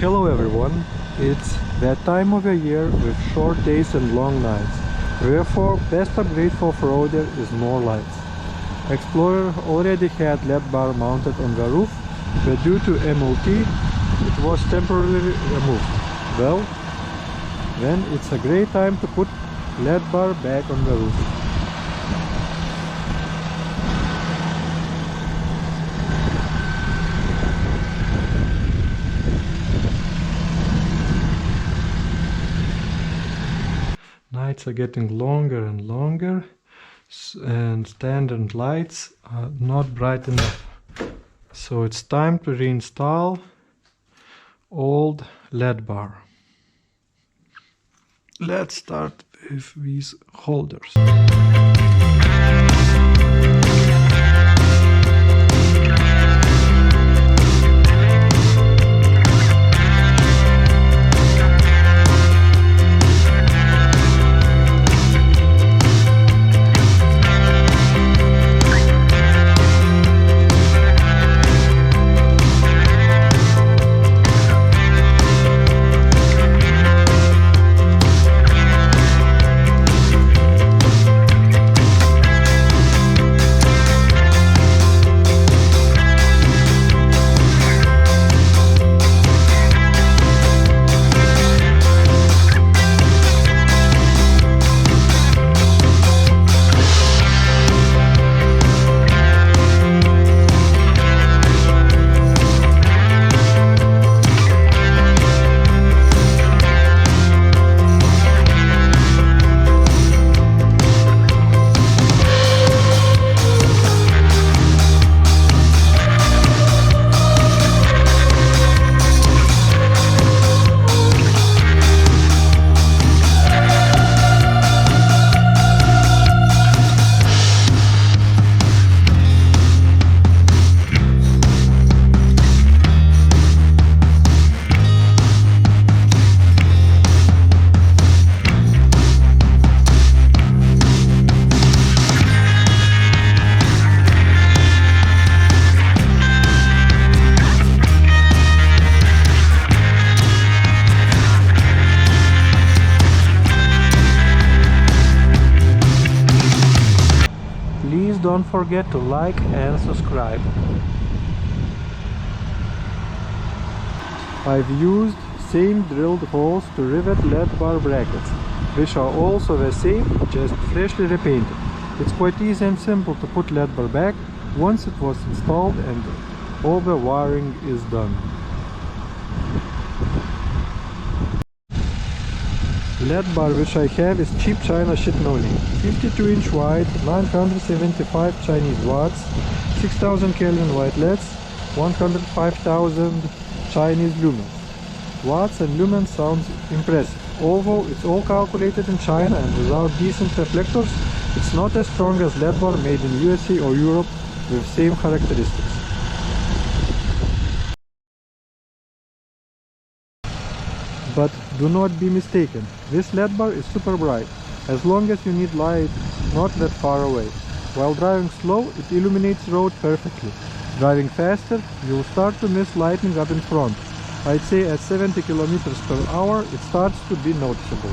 Hello everyone, it's that time of the year with short days and long nights. Therefore, best upgrade for off-roader is more lights. Explorer already had LED bar mounted on the roof, but due to MOT it was temporarily removed. Well, then it's a great time to put LED bar back on the roof. Nights are getting longer and longer, and standard lights are not bright enough. So it's time to reinstall old LED bar. Let's start with these holders. Please don't forget to like and subscribe. I've used same drilled holes to rivet LED bar brackets, which are also the same, just freshly repainted. It's quite easy and simple to put LED bar back once it was installed and all the wiring is done. LED bar which I have is cheap China shit no name. 52-inch wide, 975 Chinese watts, 6000 Kelvin white LEDs, 105,000 Chinese lumens. Watts and lumens sounds impressive. Although it's all calculated in China and without decent reflectors, it's not as strong as LED bar made in USA or Europe with same characteristics. But do not be mistaken, this LED bar is super bright, as long as you need light not that far away. While driving slow, it illuminates road perfectly. Driving faster, you'll start to miss lighting up in front. I'd say at 70 kilometers per hour it starts to be noticeable.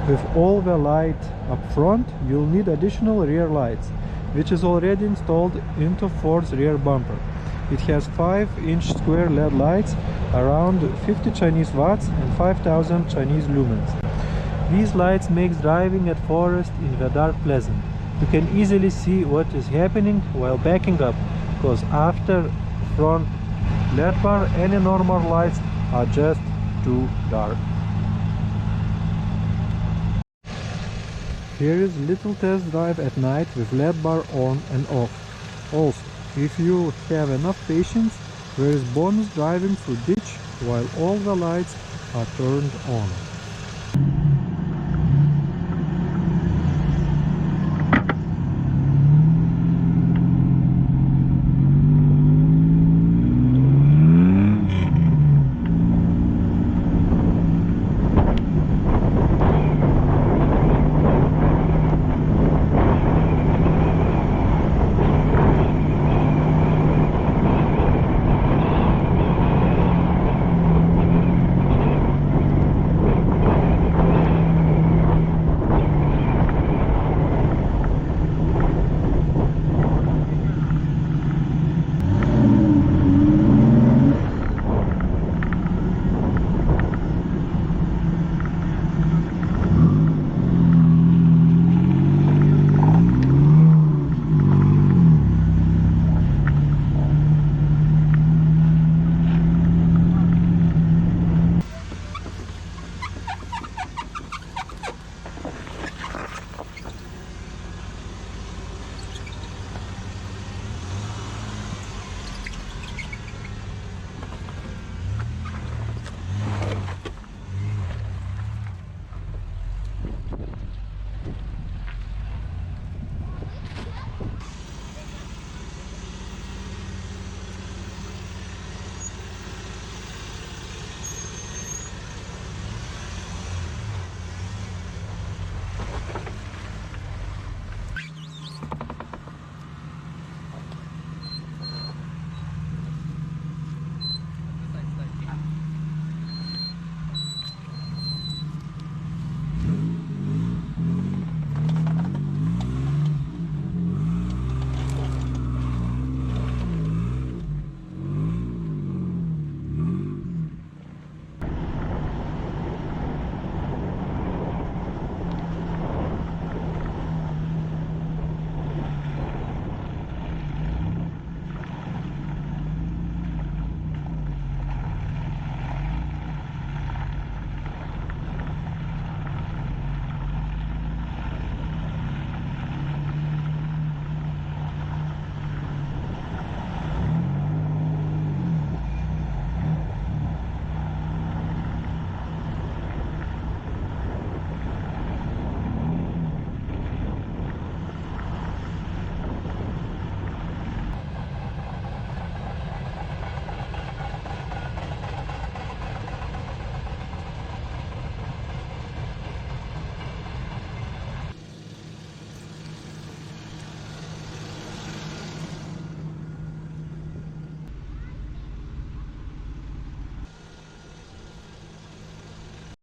With all the light up front, you'll need additional rear lights, which is already installed into Ford's rear bumper. It has 5-inch square LED lights, around 50 Chinese watts and 5000 Chinese lumens. These lights make driving at forest in the dark pleasant. You can easily see what is happening while backing up, because after front LED bar, any normal lights are just too dark. Here is little test drive at night with LED bar on and off. Also, if you have enough patience, there is bonus driving through ditch while all the lights are turned on.